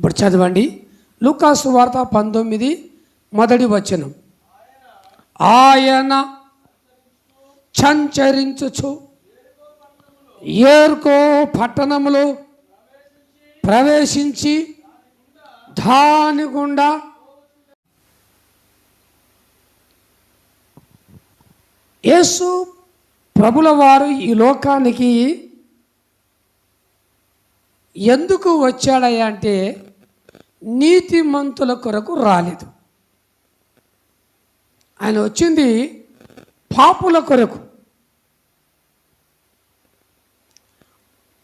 ఇప్పుడు చదవండి. లూకాసు వార్త 19 మొదటి వచనం. ఆయన సంచరించుచు యెరికో పట్టణములో ప్రవేశించి దాని గుండా యేసు ప్రభుల వారు ఈ లోకానికి ఎందుకు వచ్చాడయ్యా అంటే నీతిమంతుల కొరకు రాలేదు. ఆయన వచ్చింది పాపుల కొరకు.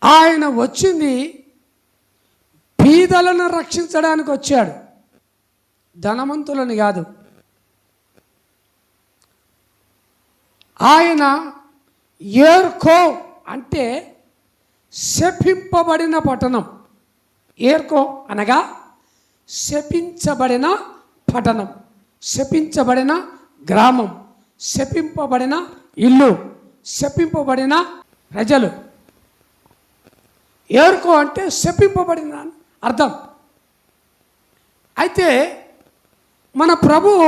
ఆయన వచ్చింది బీదలను రక్షించడానికి వచ్చాడు, ధనవంతులను కాదు. ఆయన యెరికో అంటే శపింపబడిన పట్టణం. యెరికో అనగా శపించబడిన పట్టణం, శపించబడిన గ్రామం, శపింపబడిన ఇల్లు, శపింపబడిన ప్రజలు. యెరికో అంటే శపింపబడిన అర్థం. అయితే మన ప్రభువు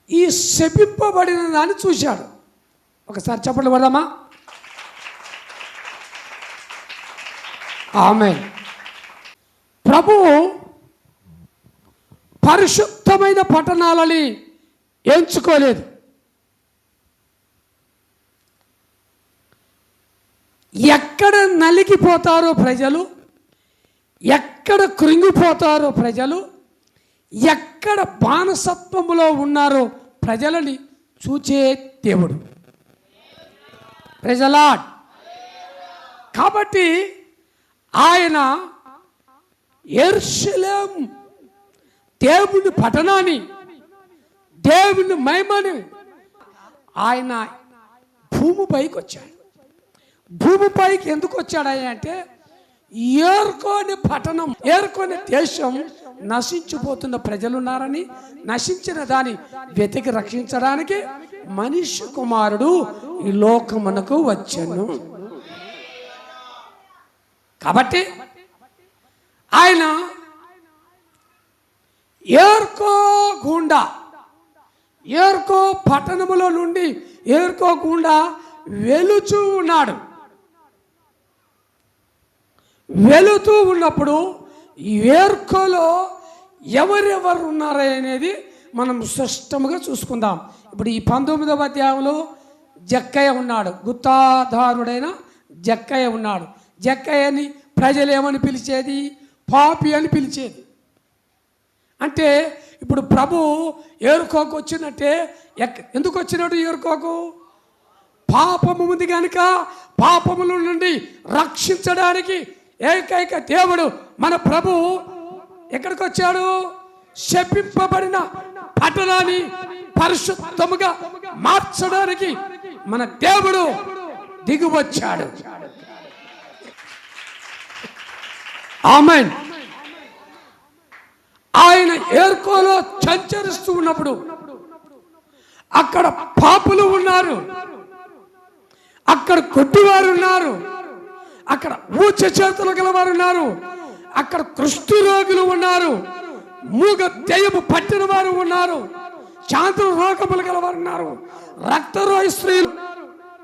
ఈ శపింపబడిన దాన్ని చూశాడు. ఒకసారి చప్పట్లు కొడదామా? ఆమేన్. ప్రభువు పరిశుద్ధమైన పట్టణాలని ఎంచుకోలేదు. ఎక్కడ నలిగిపోతారో ప్రజలు, ఎక్కడ కృంగిపోతారో ప్రజలు, ఎక్కడ బానిసత్వములో ఉన్నారో ప్రజలని చూచే దేవుడు. Praise the Lord. కాబట్టి ఆయన యెరూషలేము దేవుని పట్టణాన్ని, దేవుని మహిమని ఆయన భూమిపైకి వచ్చాడు. భూమిపైకి ఎందుకు వచ్చాడయ్యా అంటే యెరికోని పట్టణం, యెరికోని దేశం నశించిపోతున్న ప్రజలు ఉన్నారని, నశించిన దాన్ని వెతికి రక్షించడానికి మనిషి కుమారుడు ఈ లోకమునకు వచ్చాను. కాబట్టి ఆయన యెరికో గుండా, యెరికో పట్టణములో నుండి యెరికో గుండా వెలుచూ ఉన్నాడు. వెళుతూ ఉన్నప్పుడు యెరికోలో ఎవరెవరు ఉన్నారనేది మనం స్పష్టంగా చూసుకుందాం. ఇప్పుడు ఈ 19వ అధ్యాయంలో జక్కయ్య ఉన్నాడు, గుత్తాదారుడైన జక్కయ్య ఉన్నాడు. జక్కయ్యని ప్రజలు ఏమని పిలిచేది? పాపి అని పిలిచేది. అంటే ఇప్పుడు ప్రభు యెరికోకు వచ్చినట్టే. ఎందుకు వచ్చినాడు యెరికోకు? పాపము ఉంది కనుక పాపముల నుండి రక్షించడానికి ఏకైక దేవుడు మన ప్రభు ఎక్కడికి వచ్చాడు? శపింపబడిన పట్టణాన్ని పరిశుద్ధముగా మార్చడానికి మన దేవుడు దిగివచ్చాడు. ఆమేన్. ఆయన యెరికోలో సంచరిస్తూ ఉన్నప్పుడు అక్కడ పాపులు ఉన్నారు, అక్కడ కొట్టివారు ఉన్నారు, అక్కడ ఊచ చేతులు గలవారు ఉన్నారు, అక్కడ కుష్టు రోగులు ఉన్నారు, మూగ దెయ్యము పట్టిన వారు ఉన్నారు, చాంద్ర రోగములు గలవారు ఉన్నారు, రక్తరోగి స్త్రీలు,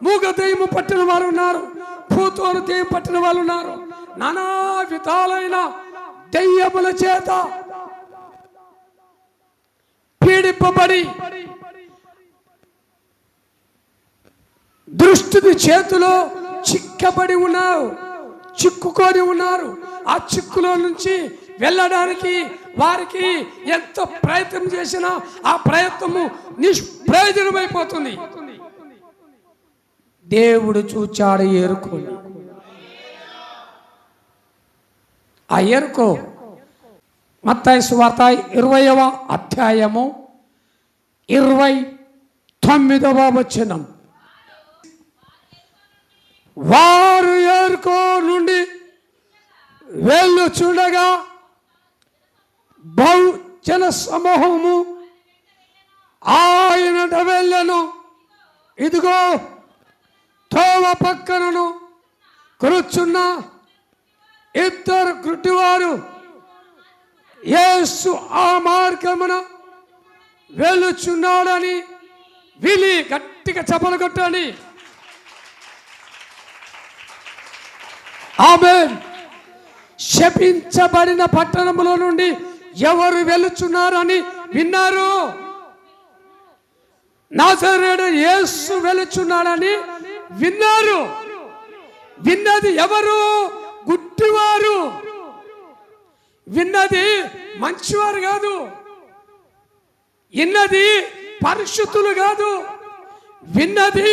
మూగ దెయ్యము పట్టిన వారు ఉన్నారు, భూతోను దెయ్యం పట్టిన వాళ్ళు ఉన్నారు. నానా విధాలైన దెయ్యముల చేత పీడింపబడి దృష్టిని చేతిలో చిక్కబడి ఉన్నారు, చిక్కుకొని ఉన్నారు. ఆ చిక్కులో నుంచి వెళ్ళడానికి వారికి ఎంత ప్రయత్నం చేసినా ఆ ప్రయత్నము నిష్ప్రయోజనమైపోతుంది. దేవుడు చూచాడు యెరికోని. ఆ యెరికో మత్తయి సువార్త 20వ అధ్యాయము 29వ వచనం. వారు యెరికో నుండి వెళ్ళుచుండగా బహుజన సమూహము ఆయన వెళ్ళను. ఇదిగో తోవ పక్కనను కూర్చున్న ఇద్దరు గుడ్డివారు యేసు ఆ మార్గమున వెలుచున్నాడని విని గట్టిగా చప్పలు కొట్టండి. ఆమేన్. శపించబడిన పట్టణములో నుండి ఎవరు వెలుచున్నారని విన్నారు? నజరేయుడు యేసు వెలుచున్నాడని విన్నారు. విన్నది ఎవరు? గుడ్డివారు. విన్నది మంచివారు కాదు, విన్నది పరిశుద్ధులు కాదు, విన్నది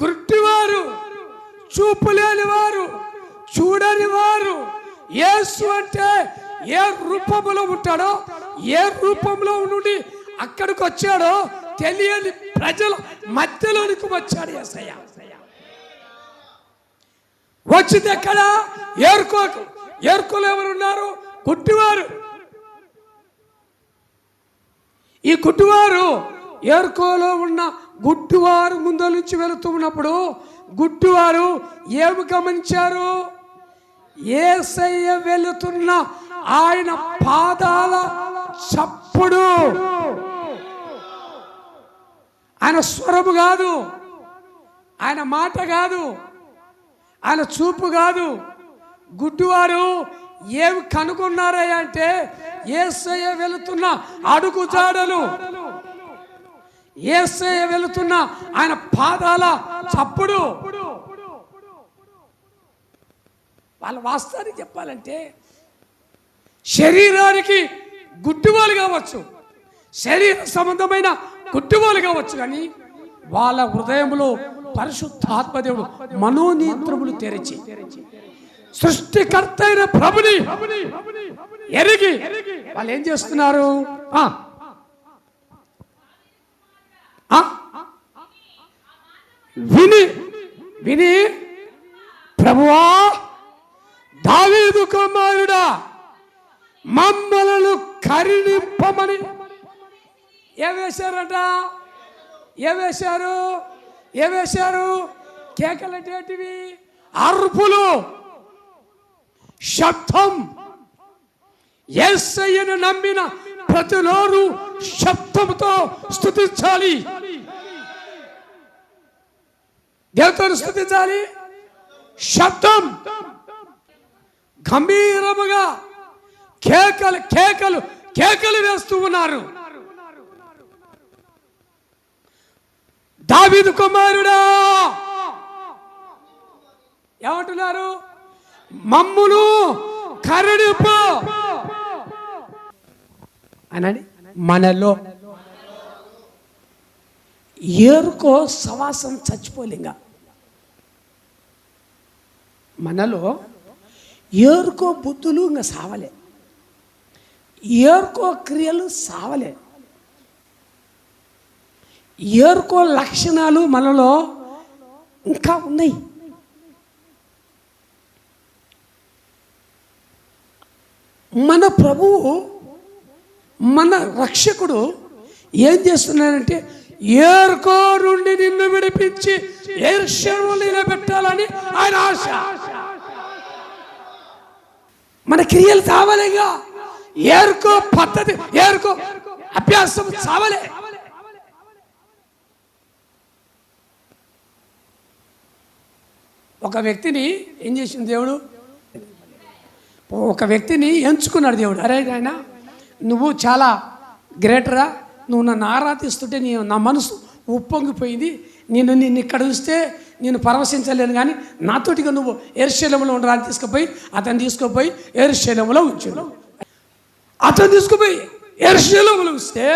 గుడ్డివారు, చూపు లేని వారు, చూడని వారు. యేసు అంటే ఏ రూపంలో ఉంటాడో, ఏ రూపంలో నుండి అక్కడికి వచ్చాడో తెలియని ప్రజల మధ్యలోనికి వచ్చాడు యేసయ్య. వచ్చింది ఎక్కడ? ఏర్కోకు. ఏర్కోలు ఎవరున్నారు? గుడ్డివారు. ఈ గుడ్డివారు ఏర్కోలో ఉన్న గుడ్డివారు ముందు నుంచి వెళుతూ ఉన్నప్పుడు గుడ్డివారు ఏమి గమనించారు? యేసయ్య వెళుతున్న ఆయన పాదాల చప్పుడు. ఆయన స్వరము కాదు, ఆయన మాట కాదు, ఆయన చూపు కాదు. గుడ్డివారు ఏమి కనుగొన్నారయ్యా అంటే యేసయ్య వెళుతున్న అడుగు జాడలు, యేసయ్య వెళుతున్న ఆయన పాదాల చప్పుడు. వాళ్ళ వాస్తవానికి చెప్పాలంటే శరీరానికి గుడ్డివాళ్ళు కావచ్చు, శరీర సంబంధమైన గుడ్డివాళ్ళు కావచ్చు, కానీ వాళ్ళ హృదయంలో పరిశుద్ధాత్మదేవుడు మనోనేత్రములు తెరిచి సృష్టికర్త అయిన ప్రభుని ఎరిగి వాళ్ళు ఏం చేస్తున్నారు? విని విని ప్రభువా, దావీదు కుమారుడా, మమ్మలను కరుణింపమని ఏవేశారట? ఏవేశారు? కేకలటేటివి, అరుపులు, శబ్దం. యేసయ్యను నమ్మిన ప్రతి నోరు శబ్దంతో స్తుతించాలి, దేవుని స్తుతించాలి. శబ్దం గంభీరముగా కేకలు కేకలు కేకలు వేస్తూ ఉన్నారు. దావీదు కుమారుడా ఏమంటున్నారు? మమ్మును కరుణింపు అనండి. మనలో ఏరుకో సవాసం చచ్చిపోలేంగా. మనలో ఏరుకో బుద్ధులు ఇంకా సావలే, ఏరుకో క్రియలు సావలే, ఏరుకో లక్షణాలు మనలో ఇంకా ఉన్నాయి. మన ప్రభువు, మన రక్షకుడు ఏం చేస్తున్నాడంటే ఏరుకో నుండి నిన్ను విడిపించి యెరూషలేములో నిలబెట్టాలని ఆయన ఆశ. మన క్రియలు చావలేగా, ఏరుకో పద్ధతి, ఏరుకో అభ్యాసం చావలే. ఒక వ్యక్తిని ఏం చేసింది దేవుడు? ఒక వ్యక్తిని ఎంచుకున్నాడు దేవుడు. అరే ఆయన నువ్వు చాలా గ్రేటరా, నువ్వు నన్ను ఆరాధిస్తుంటే నా మనసు ఉప్పొంగిపోయింది, నిన్ను ఇక్కడ చూస్తే నేను పరవశించలేను, కానీ నాతోటిగా నువ్వు యెరూషలేములో ఉండరా అని తీసుకుపోయి అతను తీసుకుపోయి యెరూషలేములో ఉంచాడు. అతను తీసుకుపోయి యెరూషలేములో ఉంచితే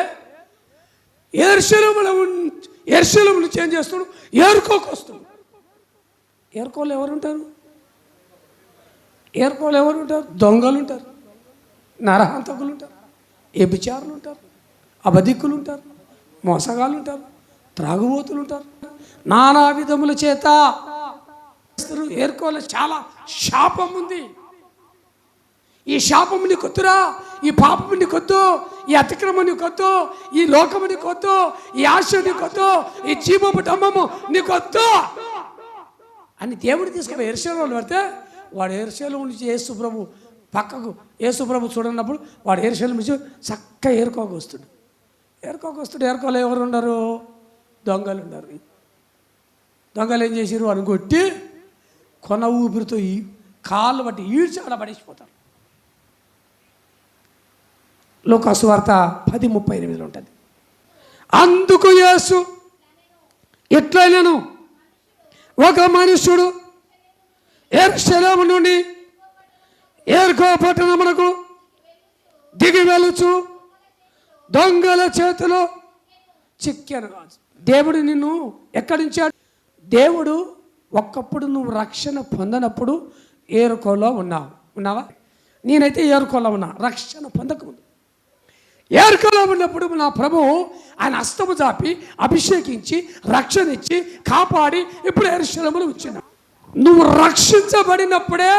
యెరూషలేము నుంచి ఏం చేస్తాడు? ఏరుకోకు వస్తాడు. ఏరుకోలు ఎవరుంటారు? ఏరుకోలు ఎవరుంటారు? దొంగలు ఉంటారు, నరహంతకులు ఉంటారు, వ్యభిచారులు ఉంటారు, అబద్ధికులు ఉంటారు, మోసగాళ్ళు ఉంటారు, త్రాగుబోతులు ఉంటారు, నానా విధముల చేత ఏరుకోలే. చాలా శాపం ఉంది. ఈ శాపము నీకొద్దురా, ఈ పాపము నీకొద్దు, ఈ అతిక్రమం నీకొద్దు, ఈ లోకము నీకొద్దు, ఈ ఆశ నీకొద్దు, ఈ జీవపు డమ్మము నీకొద్దు అని దేవుడు తీసుకుని యెరూషలేములో పెడితే వాడు యెరూషలేము నుంచి యేసు ప్రభు పక్కకు యేసుప్రభు చూడన్నప్పుడు వాడు ఎరుషలేము నుంచి చక్కగా ఏరుకోకొస్తాడు. ఏరుకోలో ఎవరు ఉండరు? దొంగలు ఉన్నారు. దొంగలు ఏం చేసారు? వాడిని కొట్టి కొన ఊపిరితో కాళ్ళు బట్టి ఈడ్చి ఆడ పడేసిపోతారు. లూకా సువార్త 10:38 ఉంటుంది. అందుకు యేసు ఎట్లయినను ఒక మనుష్యుడు యెరూషలేము నుండి యెరికో పట్టణమునకు దిగి వెలుచు దొంగల చేతిలో చిక్కాను. దేవుడు నిన్ను ఎక్కడించాడు? దేవుడు ఒక్కప్పుడు నువ్వు రక్షణ పొందనప్పుడు యెరికోలో ఉన్నావా? నేనైతే యెరికోలో ఉన్నా రక్షణ పొందకముందు. యెరికోలో ఉన్నప్పుడు నా ప్రభువు ఆయన హస్తము చాపి అభిషేకించి రక్షణ ఇచ్చి కాపాడి ఇప్పుడు యెరూషలేములో ఉంచినాడు. నువ్వు రక్షించబడినప్పుడే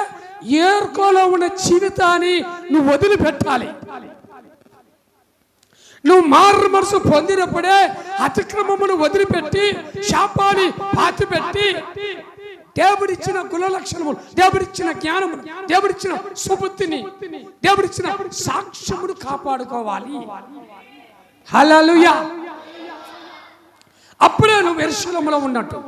యెరికోలో ఉన్న జీవితాన్ని నువ్వు వదిలిపెట్టాలి. నువ్వు మారు మనసు పొందినప్పుడే అతిక్రమమును వదిలిపెట్టి శాపాన్ని పాతిపెట్టి దేవుడిచ్చిన గుణ లక్షణములు, దేవుడిచ్చిన జ్ఞానమును, దేవుడిచ్చిన సుబుద్ధిని, దేవుడిచ్చిన సాక్ష్యమును కాపాడుకోవాలి. హల్లెలూయా. అప్పుడే నువ్వు యెరూషలేములో ఉన్నట్టు.